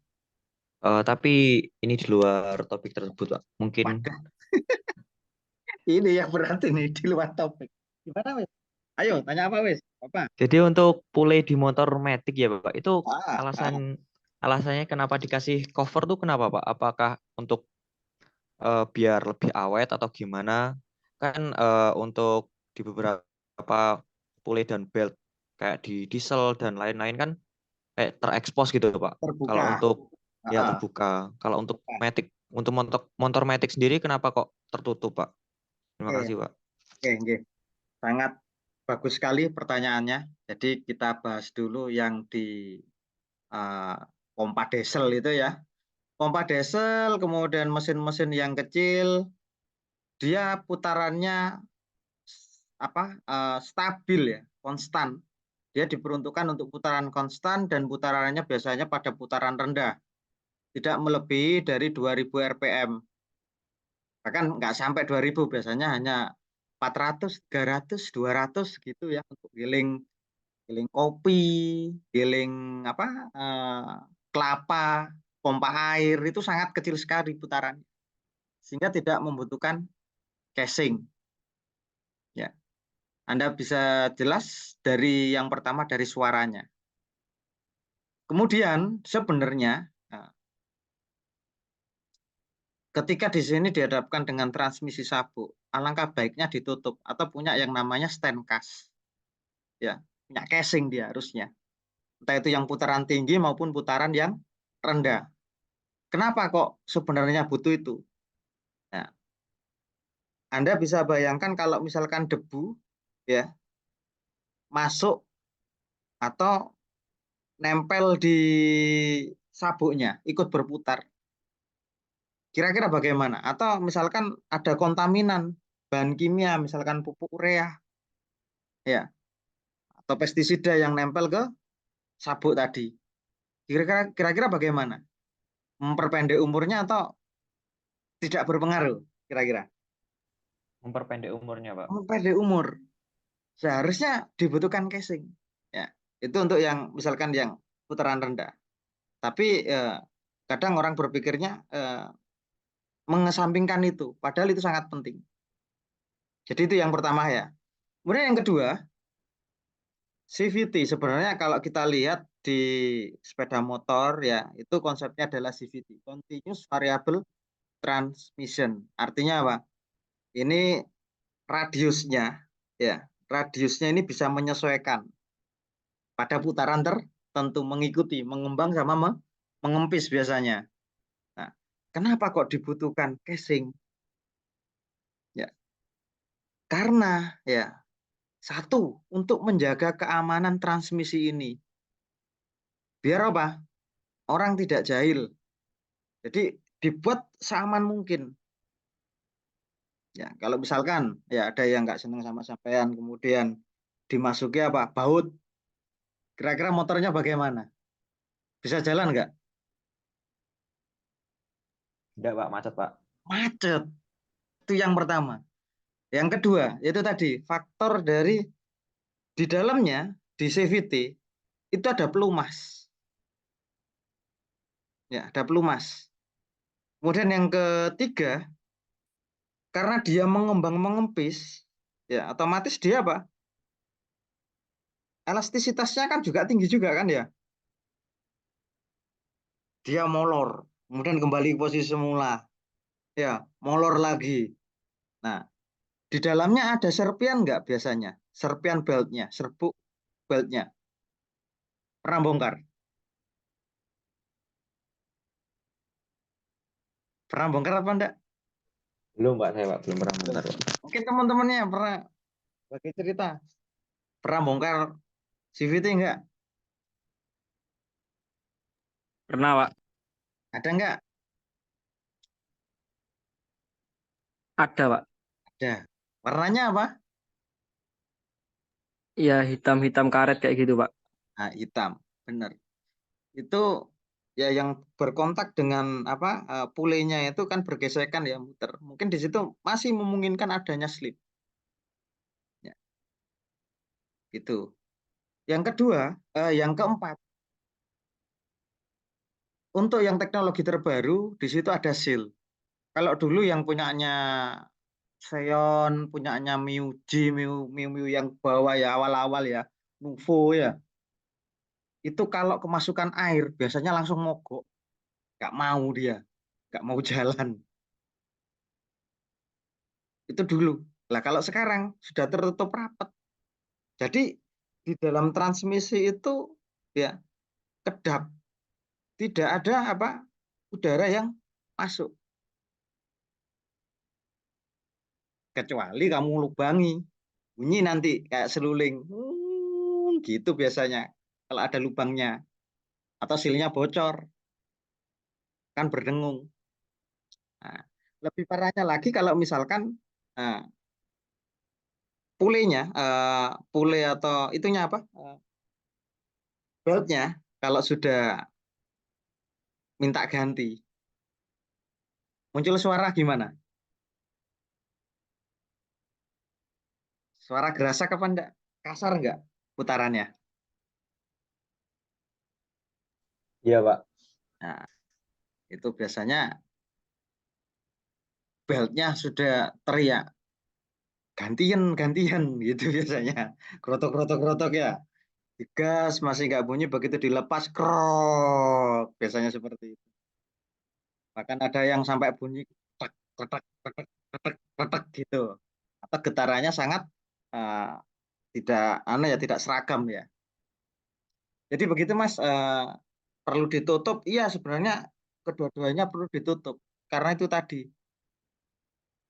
Tapi ini di luar topik tersebut, Pak. Mungkin Wadah. Ini yang berat ini di luar topik. Gimana, wes? Ayo, tanya apa, wes? Apa? jadi untuk pule di motor matic ya, Pak. Itu Ah, ah. alasannya kenapa dikasih cover tuh kenapa, Pak? Apakah untuk biar lebih awet atau gimana? Kan untuk di beberapa pule dan belt kayak di diesel dan lain-lain kan kayak terekspos gitu, Pak. Terbuka. Kalau untuk ya Ah, terbuka. Kalau untuk terbuka. matic, untuk motor matic sendiri kenapa kok tertutup, Pak? Terima Oke, kasih, Pak. oke. Sangat bagus sekali pertanyaannya. Jadi kita bahas dulu yang di pompa diesel itu ya. Pompa diesel, kemudian mesin-mesin yang kecil, dia putarannya stabil ya, konstan. Dia diperuntukkan untuk putaran konstan dan putarannya biasanya pada putaran rendah, tidak melebihi dari 2000 rpm. Bahkan nggak sampai 2000, biasanya hanya 400, 300, 200 gitu ya untuk giling kopi, giling kelapa, pompa air itu sangat kecil sekali putarannya, sehingga tidak membutuhkan casing. Ya, Anda bisa jelas dari yang pertama dari suaranya. Kemudian sebenarnya ketika di sini dihadapkan dengan transmisi sabuk, alangkah baiknya ditutup atau punya yang namanya stand cast. Ya, punya casing dia harusnya. Entah itu yang putaran tinggi maupun putaran yang rendah. Kenapa kok sebenarnya butuh itu? Nah, Anda bisa bayangkan kalau misalkan debu ya masuk atau nempel di sabuknya, ikut berputar. Kira-kira bagaimana? Atau misalkan ada kontaminan bahan kimia, misalkan pupuk urea, ya, atau pestisida yang nempel ke sabuk tadi. Kira-kira bagaimana? Memperpendek umurnya atau tidak berpengaruh? Kira-kira? Memperpendek umurnya, Pak. Memperpendek umur. Seharusnya dibutuhkan casing. Ya, itu untuk yang misalkan yang putaran rendah. Tapi kadang orang berpikirnya mengesampingkan itu, padahal itu sangat penting. Jadi itu yang pertama ya. Kemudian yang kedua, CVT. Sebenarnya kalau kita lihat di sepeda motor ya, itu konsepnya adalah CVT, Continuous Variable Transmission. Artinya apa? Ini radiusnya ya, radiusnya ini bisa menyesuaikan pada putaran tertentu, mengikuti, mengembang sama mengempis biasanya. Nah, kenapa kok dibutuhkan casing? Ya, karena ya satu, untuk menjaga keamanan transmisi ini. Biar apa? Orang tidak jahil. Jadi dibuat seaman mungkin. Ya, kalau misalkan ya ada yang nggak senang sama sampean, kemudian dimasuki apa? Baut. Kira-kira motornya bagaimana? Bisa jalan nggak? Tidak, Pak, macet, Pak. Macet. Itu yang pertama. Yang kedua, yaitu tadi faktor dari di dalamnya di CVT itu ada pelumas. Ya, ada pelumas. Kemudian yang ketiga, karena dia mengembang mengempis, ya otomatis dia apa? Elastisitasnya kan juga tinggi juga kan ya. Dia molor, kemudian kembali ke posisi semula, ya molor lagi. Nah, di dalamnya ada serpian nggak biasanya? Serpian beltnya, serbuk beltnya. Pernah bongkar? Pernah bongkar apa enggak? Belum, Pak, saya, Pak, belum pernah bongkar, Pak. Mungkin teman-temannya pernah bagi cerita. Pernah bongkar CVT enggak? Pernah, Pak. Ada enggak? Ada, Pak. Ada. Warnanya apa? Iya, hitam-hitam karet kayak gitu, Pak. Nah, hitam. Benar. Itu ya yang berkontak dengan apa pulenya itu kan bergesekan ya muter. Mungkin di situ masih memungkinkan adanya slip. Ya, gitu. Yang kedua, yang keempat, untuk yang teknologi terbaru di situ ada seal. Kalau dulu yang punyanya Xeon, punyanya MIUI, Miu yang bawah ya awal-awal ya, Nuvo ya, itu kalau kemasukan air biasanya langsung mogok, nggak mau dia, nggak mau jalan. Itu dulu. Lah kalau sekarang sudah tertutup rapat. Jadi di dalam transmisi itu ya kedap, tidak ada apa udara yang masuk. Kecuali kamu lubangi, bunyi nanti kayak seluling. Gitu biasanya kalau ada lubangnya atau silnya bocor kan berdengung. Nah, lebih parahnya lagi kalau misalkan nah, pulenya, pule atau itunya apa, beltnya kalau sudah minta ganti, muncul suara gimana? Suara gerasak apa enggak? Kasar enggak putarannya? Iya, Pak. Nah, itu biasanya beltnya sudah teriak, gantian, gantian gitu biasanya. Krotok, krotok, krotok ya. Digas masih nggak bunyi, begitu dilepas, krok. Biasanya seperti itu. Bahkan ada yang sampai bunyi ketek, ketek, ketek, ketek, ketek gitu. Atau getarannya sangat eh, tidak aneh ya, tidak seragam ya. Jadi begitu Mas, perlu ditutup. Iya sebenarnya kedua-duanya perlu ditutup karena itu tadi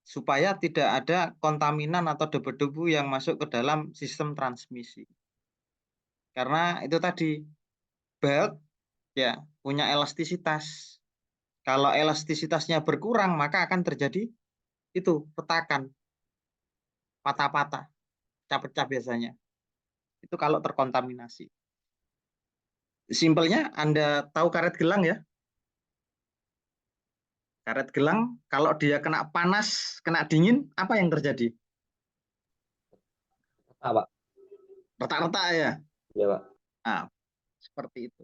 supaya tidak ada kontaminan atau debu-debu yang masuk ke dalam sistem transmisi. Karena itu tadi belt ya punya elastisitas. Kalau elastisitasnya berkurang maka akan terjadi itu petakan, patah-patah, pecah-pecah biasanya. Itu kalau terkontaminasi. Simpelnya Anda tahu karet gelang ya? Karet gelang kalau dia kena panas, kena dingin, apa yang terjadi? Pak. Retak-retak ya. Ya, Pak. Nah, seperti itu.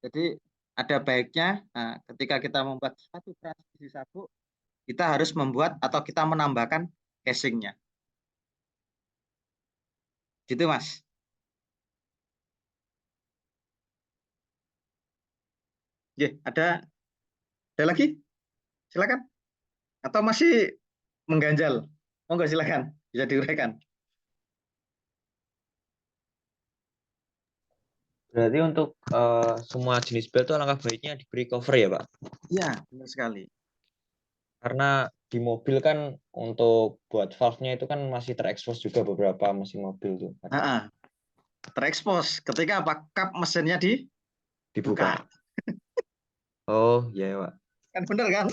Jadi ada baiknya ketika kita membuat satu transisi sabuk, kita harus membuat atau kita menambahkan casingnya. Gitu Mas. Ada lagi? Silakan. Atau masih mengganjal? Monggo silakan, bisa diuraikan. Berarti untuk semua jenis bel itu alangkah baiknya diberi cover ya, Pak? Iya, benar sekali. Karena di mobil kan untuk buat valve-nya itu kan masih terekspos juga beberapa mesin mobil tuh. Terekspos ketika kap mesinnya Dibuka. Oh, iya ya, Pak. Kan benar kan?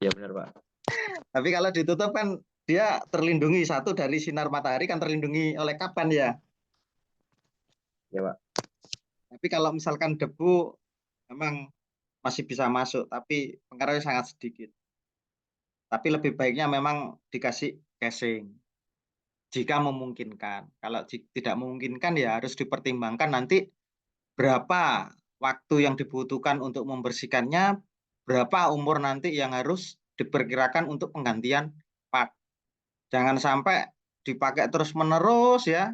Ya benar, Pak. Tapi kalau ditutup kan dia terlindungi, satu dari sinar matahari kan terlindungi oleh kapan ya. Ya, Pak. Tapi kalau misalkan debu memang masih bisa masuk, tapi pengaruhnya sangat sedikit. Tapi lebih baiknya memang dikasih casing jika memungkinkan. Kalau tidak memungkinkan ya harus dipertimbangkan nanti berapa waktu yang dibutuhkan untuk membersihkannya, berapa umur nanti yang harus diperkirakan untuk penggantian part. Jangan sampai dipakai terus-menerus ya,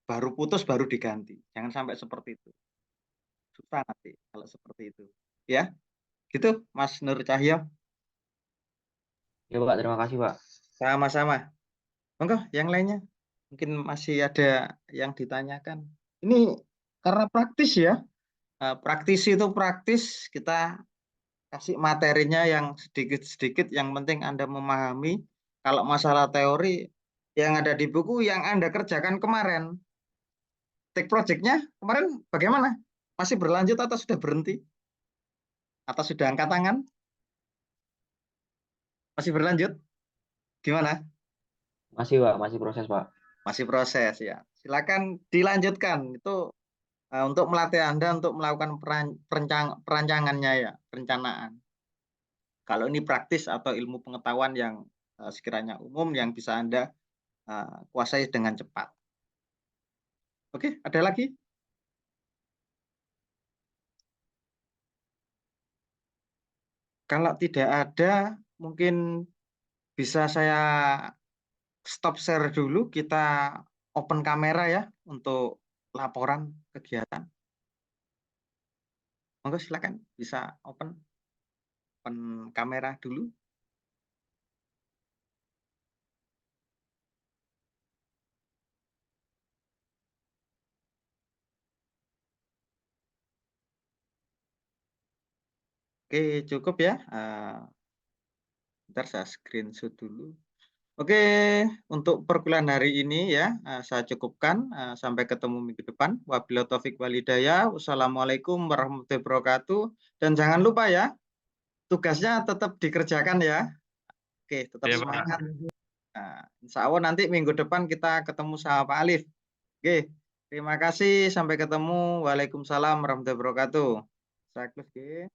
baru putus baru diganti. Jangan sampai seperti itu. Susah nanti kalau seperti itu. Ya, gitu Mas Nur Cahyo. Ya, Pak. Terima kasih, Pak. Sama-sama. Monggo, yang lainnya. Mungkin masih ada yang ditanyakan. Ini karena praktis ya. Praktisi itu praktis, kita kasih materinya yang sedikit-sedikit, yang penting Anda memahami. Kalau masalah teori, yang ada di buku yang Anda kerjakan kemarin, take project-nya kemarin bagaimana? Masih berlanjut atau sudah berhenti? Atau sudah angkat tangan? Masih berlanjut? Gimana? Masih, Pak. Masih proses, Pak. Masih proses ya. Silakan dilanjutkan. Itu untuk melatih Anda untuk melakukan perancangannya ya, perencanaan. Kalau ini praktis atau ilmu pengetahuan yang sekiranya umum yang bisa Anda kuasai dengan cepat. Oke, ada lagi? Kalau tidak ada, mungkin bisa saya stop share dulu. Kita open kamera ya untuk laporan kegiatan. Monggo silakan bisa open kamera dulu. Oke, cukup ya. Bentar saya screenshot dulu. Oke, untuk perkuliahan hari ini ya, saya cukupkan. Sampai ketemu minggu depan. Wabillahi taufik walhidayah. Wassalamualaikum warahmatullahi wabarakatuh. Dan jangan lupa ya, tugasnya tetap dikerjakan ya. Oke, tetap Ya, Pak. semangat. Nah, insya Allah nanti minggu depan kita ketemu sama Pak Alif. Oke, terima kasih. Sampai ketemu. Waalaikumsalam warahmatullahi wabarakatuh. Saya close, oke.